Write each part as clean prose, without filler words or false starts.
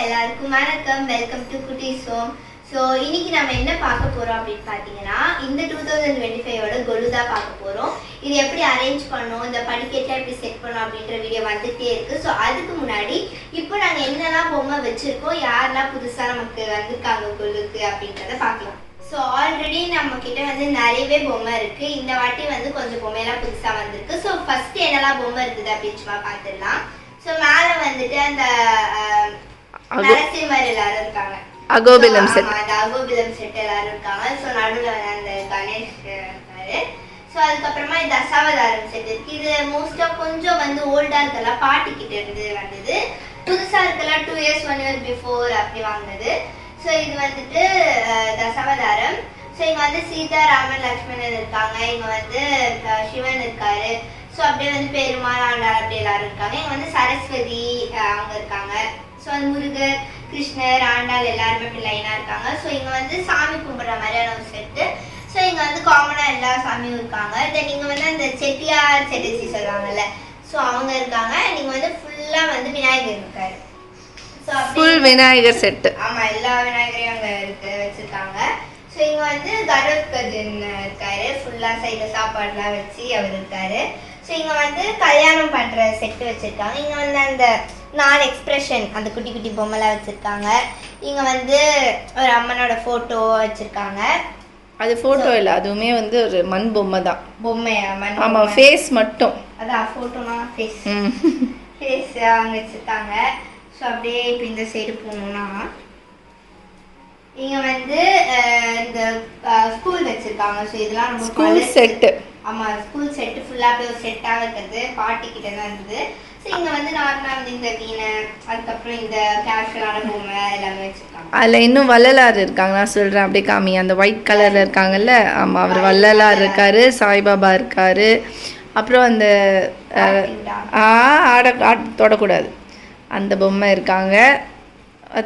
எல்லாருக்கும் வணக்கம். Welcome to குட்டீஸ் ஹோம். ஸோ இன்னைக்கு நம்ம என்ன பார்க்க போறோம் அப்படின்னு பார்த்தீங்கன்னா, இந்த 2025ஓட கொலு தான் பார்க்க போறோம். இது எப்படி அரேஞ்ச் பண்ணோம், இந்த படிக்கட்டை எப்படி செட் பண்ணோம் அப்படின்ற வீடியோ வந்துட்டே இருக்கு. ஸோ அதுக்கு முன்னாடி இப்போ நாங்கள் என்னெல்லாம் பொம்மை வச்சிருக்கோம், யாரெல்லாம் புதுசாக நமக்கு வந்திருக்காங்க கொலுக்கு அப்படின்றத பார்க்கலாம். ஸோ ஆல்ரெடி நம்ம கிட்ட வந்து நிறையவே பொம்மை இருக்கு. இந்த வாட்டி வந்து கொஞ்சம் பொம்மையெல்லாம் புதுசாக வந்திருக்கு. ஸோ ஃபர்ஸ்ட் என்னெல்லாம் பொம்மை இருக்குது அப்படின்னு சும்மா பார்த்துடலாம். ஸோ மேலே வந்துட்டு அந்த நரசிம்மர் எல்லாரும் இருக்காங்க, அகோபிலம் செட், அந்த அகோபிலம் செட் எல்லாரும் இருக்காங்க. ஸோ நடுவில் அந்த கணேஷ் இருக்காரு. ஸோ அதுக்கப்புறமா இந்த தசாவதாரம் செட் இருக்கு. இது மோஸ்டா கொஞ்சம் வந்து ஓல்டா இருக்கலாம், பாட்டி கிட்ட இருந்து வந்தது. புதுசா இருக்கலாம் 2 years 1 year பிஃபோர் அப்படி வாங்கினது. ஸோ இது வந்துட்டு தசாவதாரம். ஸோ இங்க வந்து சீதா, ராமன், லக்ஷ்மணன் இருக்காங்க. இங்க வந்து சிவன் இருக்காரு. ஸோ அப்படியே வந்து பெருமாள், ஆண்டாள் அப்படி எல்லாரும் இருக்காங்க. இங்க வந்து சரஸ்வதி அவங்க இருக்காங்க. ஸோ அது முருகர், கிருஷ்ணர், ஆண்டாள் எல்லாருமே இப்படி லைனாக இருக்காங்க. ஸோ இங்கே வந்து சாமி கும்பிட்ற மாதிரியான ஒரு செட்டு. ஸோ இங்கே வந்து காமனாக எல்லா சாமியும் இருக்காங்க. தென் இங்கே வந்து அந்த செட்டியார் செட்டிச்சி சொல்லுவாங்கல்ல, ஸோ அவங்க இருக்காங்க. நீங்கள் வந்து ஃபுல்லாக வந்து விநாயகர் இருக்காரு. So full Vinayagar set. ஆமாம், எல்லா விநாயகரையும் அங்கே வச்சுருக்காங்க. ஸோ இங்கே வந்து கருத்கஜன் இருக்காரு, ஃபுல்லாக சைடில் சாப்பாடுலாம் வச்சு அவர் இருக்காரு. ஸோ இங்கே வந்து கல்யாணம் பண்ணுற செட்டு வச்சுருக்காங்க. இங்கே வந்து அந்த 4 எக்ஸ்பிரஷன் அந்த குட்டி குட்டி பொம்மைலாம் வச்சுருக்காங்க. இங்கே வந்து ஒரு அம்மனோட ஃபோட்டோ வச்சுருக்காங்க. அது ஃபோட்டோ இல்லை, அதுவுமே வந்து ஒரு மண் பொம்மை தான். பொம்மையா? மண். ஆமாம், ஃபேஸ் மட்டும். அதான் ஃபோட்டோனா ஃபேஸ் ஃபேஸ் அவங்க வச்சுருக்காங்க. ஸோ அப்படியே இப்போ இந்த சைடு போகணுன்னா இங்கே வந்து இந்த ஸ்கூல் வச்சுருக்காங்க. ஸோ இதெல்லாம் ரொம்ப ஸ்கூல் செட்டு. ஆமாம், ஸ்கூல் செட்டு ஃபுல்லாக அப்படியே ஒரு செட்டாக இருக்கிறது பாட்டி கிட்ட தான் இருந்தது. ஸோ இங்கே வந்து நார்மலாக வந்து இந்த வீணை, அதுக்கப்புறம் இந்த கேஷுவலான பொம்மை எல்லாமே வச்சுருக்காங்க. அதில் இன்னும் வள்ளலார் இருக்காங்க, நான் சொல்கிறேன் அப்படியே காமி. அந்த ஒயிட் கலரில் இருக்காங்கல்ல, ஆமாம், அவர் வள்ளலார் இருக்கார், சாய்பாபா இருக்கார். அப்புறம் அந்த ஆட தொடக்கூடாது அந்த பொம்மை இருக்காங்க.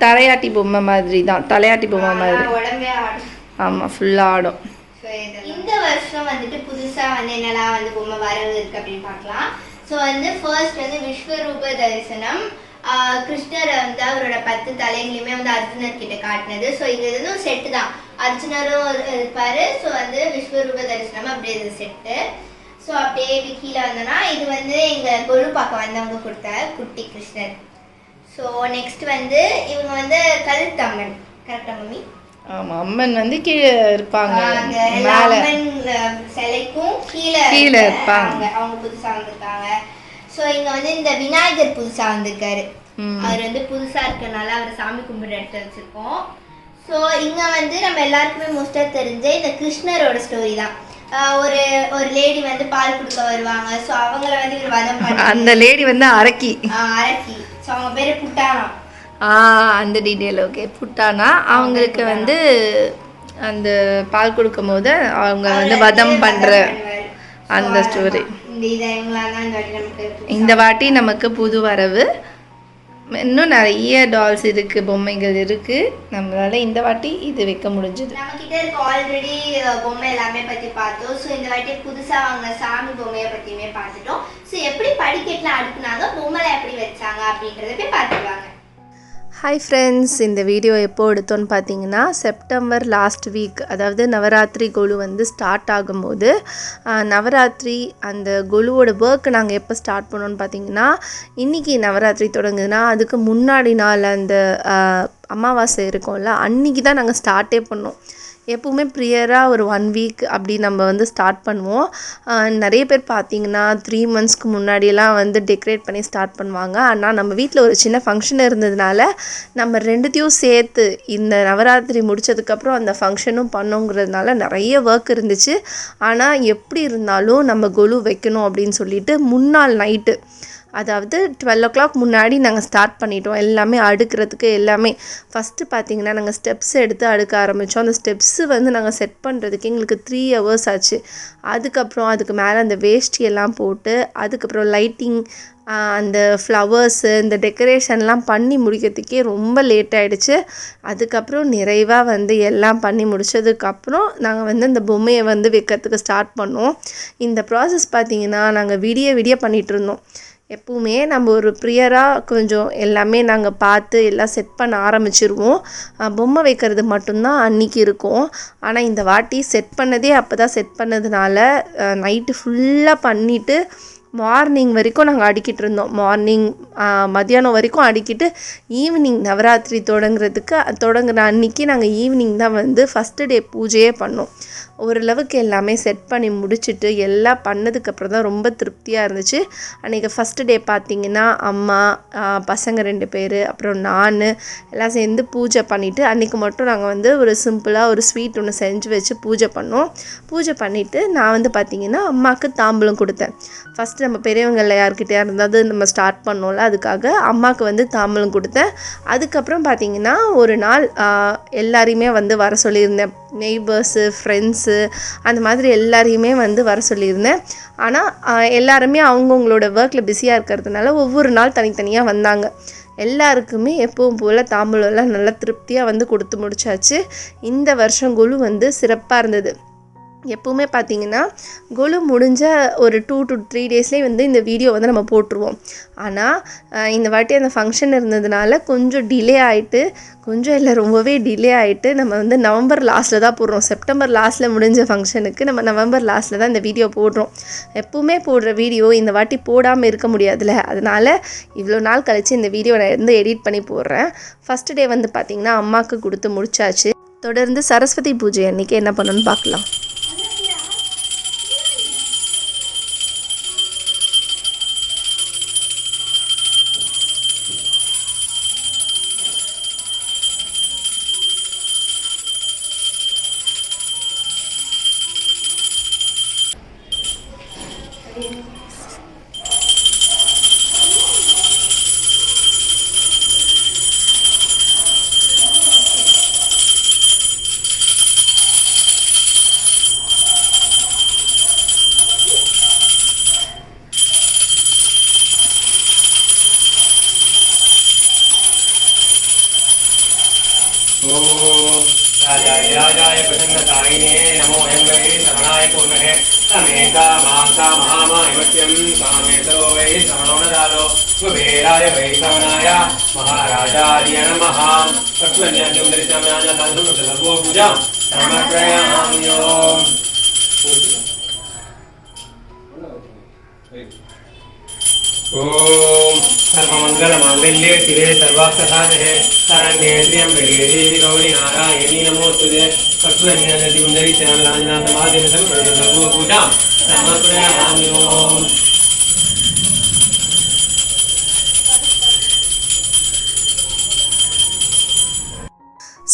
தலையாட்டி பொம்மை மாதிரி தான், தலையாட்டி பொம்மை மாதிரி. உடம்பே ஆடும். ஆமாம், ஃபுல்லாக ஆடும். இந்த வருஷம் வந்துட்டு புதுசாக வந்து என்னெல்லாம் வந்து பொம்மை வரவு இருக்குது அப்படின்னு பார்க்கலாம். ஸோ வந்து ஃபர்ஸ்ட் வந்து விஸ்வரூப தரிசனம். கிருஷ்ணர் வந்து அவரோட 10 தலைங்களையுமே வந்து அர்ஜுனர் கிட்ட காட்டினது. ஸோ இது வந்து ஒரு செட்டு தான், அர்ஜுனரும் இருப்பார். ஸோ வந்து விஸ்வரூப தரிசனம் அப்படியே இது செட்டு. ஸோ அப்படியே கீழே வந்தோன்னா இது வந்து எங்கள் கொலு பார்க்க வந்தவங்க கொடுத்த குட்டி கிருஷ்ணர். ஸோ நெக்ஸ்ட் வந்து இவங்க வந்து கழுத்தம்மன். கரெக்டா மம்மி? ஆமாம், அம்மன் வந்து கீழே இருப்பாங்க, அம்மன் சிலைக்கும் கீழே இருப்பாங்க. அவங்க புதுசா வந்திருக்காங்க. ஸோ இங்க வந்து இந்த விநாயகர் புதுசா வந்திருக்காரு. அவர் வந்து புதுசா இருக்கனால அவர் சாமி கும்பிடுற இடத்துல வச்சிருக்கோம். ஸோ இங்க வந்து நம்ம எல்லாருக்குமே மோஸ்டா தெரிஞ்ச இந்த கிருஷ்ணரோட ஸ்டோரி தான். ஒரு லேடி வந்து பால் கொடுக்க வருவாங்க. ஸோ அவங்கள வந்து இவர் வதம் பண்ணி, அந்த லேடி வந்து அரக்கி. ஸோ அவங்க பேரு புட்டானா. அந்த டீட்டெயில் ஓகே. புட்டானா அவங்களுக்கு வந்து அந்த பால் கொடுக்கும் போது அவங்க வந்து வதம் பண்ணுற அந்த ஸ்டோரி. இந்த வாட்டி நமக்கு புது வரவு. இன்னும் நிறைய டால்ஸ் இருக்குது, பொம்மைகள் இருக்குது. நம்மளால இந்த வாட்டி இது வைக்க முடிஞ்சது. நம்ம கிட்ட இருக்க ஆல்ரெடி பொம்மை எல்லாமே பற்றி பார்த்தோம். ஸோ இந்த வாட்டி புதுசாக வாங்கின சாமி பொம்மையை பற்றியுமே பார்த்துட்டோம். ஸோ எப்படி படிக்கட்டில் அடுக்குனாங்க, பொம்மைல எப்படி வச்சாங்க அப்படின்றத போய் பார்த்துருவாங்க. ஹாய் ஃப்ரெண்ட்ஸ், இந்த வீடியோ எப்போ எடுத்தோன்னு பார்த்தீங்கன்னா செப்டம்பர் லாஸ்ட் வீக், அதாவது நவராத்திரி கொலு வந்து ஸ்டார்ட் ஆகும்போது, நவராத்திரி அந்த கொலுவோட ஒர்க்கு நாங்கள் எப்போ ஸ்டார்ட் பண்ணோன்னு பார்த்தீங்கன்னா, இன்றைக்கி நவராத்திரி தொடங்குதுன்னா அதுக்கு முன்னாடி நாள் அந்த அமாவாசை இருக்கும்ல, அன்றைக்கி தான் நாங்கள் ஸ்டார்ட்டே பண்ணோம். எப்போவுமே ப்ரியராக ஒரு 1 week அப்படி நம்ம வந்து ஸ்டார்ட் பண்ணுவோம். நிறைய பேர் பார்த்திங்கன்னா 3 monthsக்கு முன்னாடியெல்லாம் வந்து டெக்கரேட் பண்ணி ஸ்டார்ட் பண்ணுவாங்க. ஆனால் நம்ம வீட்டில் ஒரு சின்ன ஃபங்க்ஷன் இருந்ததுனால நம்ம 2த்தையும் சேர்த்து இந்த நவராத்திரி முடித்ததுக்கப்புறம் அந்த ஃபங்க்ஷனும் பண்ணோங்கிறதுனால நிறைய ஒர்க் இருந்துச்சு. ஆனால் எப்படி இருந்தாலும் நம்ம கொலு வைக்கணும் அப்படின்னு சொல்லிட்டு முன்னாள் நைட்டு, அதாவது 12 o'clock முன்னாடி நாங்கள் ஸ்டார்ட் பண்ணிட்டோம் எல்லாமே அடுக்கிறதுக்கு. எல்லாமே ஃபஸ்ட்டு பார்த்திங்கன்னா நாங்கள் ஸ்டெப்ஸ் எடுத்து அடுக்க ஆரம்பித்தோம். அந்த ஸ்டெப்ஸு வந்து நாங்கள் செட் பண்ணுறதுக்கு எங்களுக்கு 3 hours ஆச்சு. அதுக்கப்புறம் அதுக்கு மேலே அந்த வேஷ்டி எல்லாம் போட்டு, அதுக்கப்புறம் லைட்டிங், அந்த ஃப்ளவர்ஸு, இந்த டெக்கரேஷன்லாம் பண்ணி முடிக்கிறதுக்கே ரொம்ப லேட் ஆகிடுச்சு. அதுக்கப்புறம் நிறைவாக வந்து எல்லாம் பண்ணி முடித்ததுக்கப்புறம் நாங்கள் வந்து இந்த பொம்மையை வந்து வைக்கிறதுக்கு ஸ்டார்ட் பண்ணோம். இந்த ப்ராசஸ் பார்த்திங்கன்னா நாங்கள் விடிய பண்ணிகிட்டு இருந்தோம். எப்பவுமே நம்ம ஒரு ப்ரியராக கொஞ்சம் எல்லாமே நாங்கள் பார்த்து எல்லாம் செட் பண்ண ஆரம்பிச்சிருவோம். பொம்மை வைக்கிறது மட்டும்தான் அன்றைக்கி இருக்கும். ஆனால் இந்த வாட்டி செட் பண்ணதே அப்போ தான் செட் பண்ணதுனால நைட்டு ஃபுல்லாக பண்ணிவிட்டு மார்னிங் வரைக்கும் நாங்கள் அடிக்கிட்டு இருந்தோம். மார்னிங் மத்தியானம் வரைக்கும் அடிக்கிட்டு ஈவினிங் நவராத்திரி தொடங்குற அன்றைக்கி நாங்கள் ஈவினிங் தான் வந்து ஃபஸ்ட்டு டே பூஜையே பண்ணோம். ஓரளவுக்கு எல்லாமே செட் பண்ணி முடிச்சுட்டு எல்லாம் பண்ணதுக்கப்புறம் தான் ரொம்ப திருப்தியாக இருந்துச்சு. அன்றைக்கி ஃபஸ்ட்டு டே பார்த்திங்கன்னா அம்மா, பசங்க 2 பேர், அப்புறம் நான் எல்லாம் சேர்ந்து பூஜை பண்ணிவிட்டு அன்றைக்கி மட்டும் நாங்கள் வந்து ஒரு சிம்பிளாக ஒரு ஸ்வீட் ஒன்று செஞ்சு வச்சு பூஜை பண்ணோம். பூஜை பண்ணிவிட்டு நான் வந்து பார்த்திங்கன்னா அம்மாவுக்கு தாம்பூலம் கொடுத்தேன். ஃபஸ்ட்டு நம்ம பெரியவங்களில் யார்கிட்டயா இருந்தாவது நம்ம ஸ்டார்ட் பண்ணோம்ல, அதுக்காக அம்மாவுக்கு வந்து தாம்பூலம் கொடுத்தேன். அதுக்கப்புறம் பார்த்திங்கன்னா ஒரு நாள் எல்லாரையுமே வந்து வர சொல்லியிருந்தேன். நெய்பர்ஸு, ஃப்ரெண்ட்ஸு, அந்த மாதிரி எல்லாரையுமே வந்து வர சொல்லியிருந்தேன். ஆனால் எல்லாருமே அவங்கவுங்களோட ஒர்க்கில் பிஸியாக இருக்கிறதுனால ஒவ்வொரு நாள் தனித்தனியாக வந்தாங்க. எல்லாருக்குமே எப்பவும் போல் தாம்பூலம்லாம் நல்லா திருப்தியாக வந்து கொடுத்து முடிச்சாச்சு. இந்த வருஷம் குழு வந்து சிறப்பாக இருந்தது. எப்போவுமே பார்த்திங்கன்னா கொலு முடிஞ்ச ஒரு 2 to 3 டேஸ்லேயே வந்து இந்த வீடியோ வந்து நம்ம போட்டுருவோம். ஆனால் இந்த வாட்டி அந்த ஃபங்க்ஷன் இருந்ததுனால கொஞ்சம் டிலே ஆகிட்டு, கொஞ்சம் இல்லை ரொம்பவே டிலே ஆகிட்டு நம்ம வந்து நவம்பர் லாஸ்ட்டில் தான் போடுறோம். செப்டம்பர் லாஸ்ட்டில் முடிஞ்ச ஃபங்க்ஷனுக்கு நம்ம நவம்பர் லாஸ்ட்டில் தான் இந்த வீடியோ போடுறோம். எப்போவுமே போடுற வீடியோ இந்த வாட்டி போடாமல் இருக்க முடியாதுல்ல, அதனால் இவ்வளோ நாள் கழித்து இந்த வீடியோ நான் வந்து எடிட் பண்ணி போடுறேன். ஃபஸ்ட்டு டே வந்து பார்த்திங்கன்னா அம்மாவுக்கு கொடுத்து முடிச்சாச்சு. தொடர்ந்து சரஸ்வதி பூஜை அன்றைக்கி என்ன பண்ணணும்னு பார்க்கலாம். राजाय प्रसन्नतायिने नमो यं वै शरणाय कुर्महे तमेता माता महामायमत्यं कामेतो वै शरणो नदालो कुबेराय वै शरणाय महाराजाय नमः तत्त्वज्ञानं दर्शयामि तदनु सर्वो पूजा समर्पयामि ओम सर्वमंगलमांगल्ये शिवे सर्वार्थसाधके शरण्ये त्र्यंबके देवी गौरी नारायणी नमोस्तुते तत्त्वज्ञानदिवन्दरि श्यामलाजनाथमादेव सर्वो पूजा समर्पयामि ओम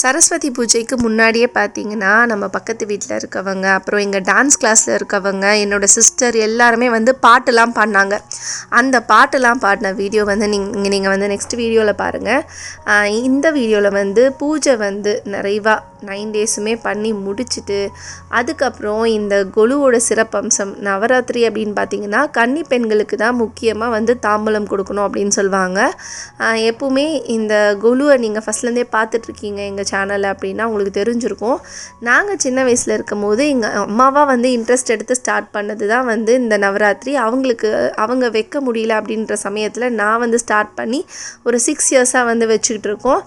சரஸ்வதி பூஜைக்கு முன்னாடியே பார்த்திங்கன்னா நம்ம பக்கத்து வீட்டில் இருக்கவங்க, அப்புறம் எங்கள் டான்ஸ் கிளாஸில் இருக்கவங்க, என்னோடய சிஸ்டர் எல்லாருமே வந்து பாட்டெல்லாம் பாடினாங்க. அந்த பாட்டெல்லாம் பாடின வீடியோ வந்து நீங்கள் வந்து நெக்ஸ்ட் வீடியோவில் பாருங்கள். இந்த வீடியோவில் வந்து பூஜை வந்து நிறைவாக 9 டேஸுமே பண்ணி முடிச்சுட்டு அதுக்கப்புறம் இந்த கொலுவோட சிறப்பம்சம் நவராத்திரி அப்படின்னு பார்த்திங்கன்னா கன்னி பெண்களுக்கு தான் முக்கியமாக வந்து தாம்பூலம் கொடுக்கணும் அப்படின்னு சொல்லுவாங்க. எப்போவுமே இந்த கொலுவை நீங்கள் ஃபஸ்ட்லேருந்தே பார்த்துட்ருக்கீங்க எங்கள் சேனலில் அப்படின்னா உங்களுக்கு தெரிஞ்சிருக்கும். நாங்கள் சின்ன வயசில் இருக்கும் போது எங்கள் அம்மாவாக வந்து இன்ட்ரெஸ்ட் எடுத்து ஸ்டார்ட் பண்ணது தான் வந்து இந்த நவராத்திரி. அவங்க வைக்க முடியல அப்படின்ற சமயத்தில் நான் வந்து ஸ்டார்ட் பண்ணி ஒரு 6 இயர்ஸாக வந்து வச்சுக்கிட்டு இருக்கோம்.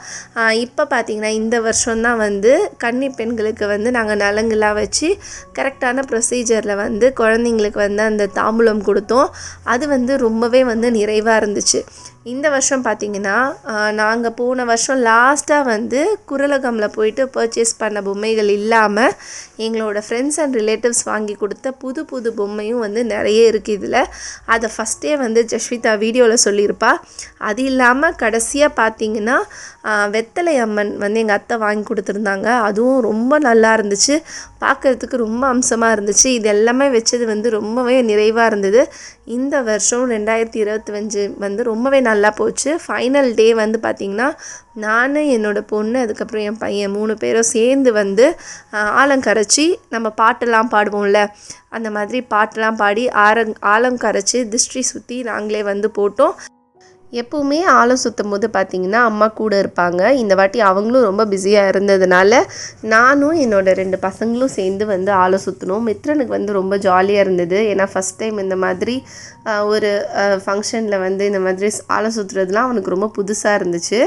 இப்போ பார்த்திங்கன்னா இந்த வருஷம்தான் வந்து கன்னி பெண்களுக்கு வந்து நாங்கள் நலங்குலாம் வச்சு கரெக்டான ப்ரொசீஜரில் வந்து குழந்தைங்களுக்கு வந்து அந்த தாம்பூலம் கொடுத்தோம். அது வந்து ரொம்பவே வந்து நிறைவாக இருந்துச்சு. இந்த வருஷம் பார்த்திங்கன்னா நாங்கள் போன வருஷம் லாஸ்ட்டாக வந்து குரலகமில் போயிட்டு பர்ச்சேஸ் பண்ண பொம்மைகள் இல்லாமல் எங்களோட ஃப்ரெண்ட்ஸ் அண்ட் ரிலேட்டிவ்ஸ் வாங்கி கொடுத்த புது புது பொம்மையும் வந்து நிறைய இருக்குது இதில். அதை ஃபஸ்ட்டே வந்து ஜஸ்விதா வீடியோவில் சொல்லியிருப்பா. அது இல்லாமல் கடைசியாக பார்த்திங்கன்னா வெத்தலை அம்மன் வந்து எங்கள் அத்தை வாங்கி கொடுத்துருந்தாங்க. அதுவும் ரொம்ப நல்லா இருந்துச்சு, பார்க்குறதுக்கு ரொம்ப அம்சமாக இருந்துச்சு. இது எல்லாமே வச்சது வந்து ரொம்பவே நிறைவாக இருந்தது. இந்த வருஷம் 2025 வந்து ரொம்பவே நல்லா போச்சு. ஃபைனல் டே வந்து பார்த்திங்கன்னா நான், என்னோடய பொண்ணு, அதுக்கப்புறம் என் பையன் 3 பேரும் சேர்ந்து வந்து ஆலம் கரைச்சி நம்ம பாட்டெல்லாம் பாடுவோம்ல, அந்த மாதிரி பாட்டெல்லாம் பாடி ஆலம் கரைச்சி திருஷ்டி சுற்றி நாங்களே வந்து போட்டோம். எப்போவுமே ஆழம் சுற்றும் போது பார்த்திங்கன்னா அம்மா கூட இருப்பாங்க. இந்த வாட்டி அவங்களும் ரொம்ப பிஸியாக இருந்ததுனால நானும் என்னோடய 2 பசங்களும் சேர்ந்து வந்து ஆழம் சுற்றினோம். மித்ரனுக்கு வந்து ரொம்ப ஜாலியாக இருந்தது. ஏன்னா ஃபஸ்ட் டைம் இந்த மாதிரி ஒரு ஃபங்க்ஷனில் வந்து இந்த மாதிரி ஆழம் சுற்றுறதுலாம் அவனுக்கு ரொம்ப புதுசாக இருந்துச்சு.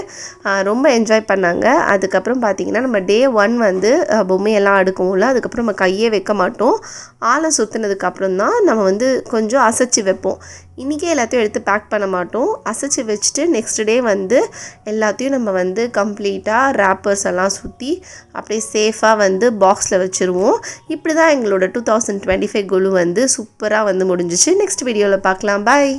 ரொம்ப என்ஜாய் பண்ணாங்க. அதுக்கப்புறம் பார்த்திங்கன்னா நம்ம டே 1 வந்து பொம்மையெல்லாம் அடுக்குவோம்ல, அதுக்கப்புறம் நம்ம கையே வைக்க மாட்டோம். ஆழம் சுற்றினதுக்கப்புறம் தான் நம்ம வந்து கொஞ்சம் அசைச்சி வைப்போம். இன்றைக்கே எல்லாத்தையும் எடுத்து பேக் பண்ண மாட்டோம். அசைச்சி வச்சுட்டு நெக்ஸ்ட் டே வந்து எல்லாத்தையும் நம்ம வந்து கம்ப்ளீட்டாக ரேப்பர்ஸ் எல்லாம் சுற்றி அப்படியே சேஃபாக வந்து பாக்ஸில் வச்சுருவோம். இப்படி தான் எங்களோட 2025 கொலு வந்து சூப்பராக வந்து முடிஞ்சிச்சு. நெக்ஸ்ட் வீடியோவில் பார்க்கலாம். பாய்.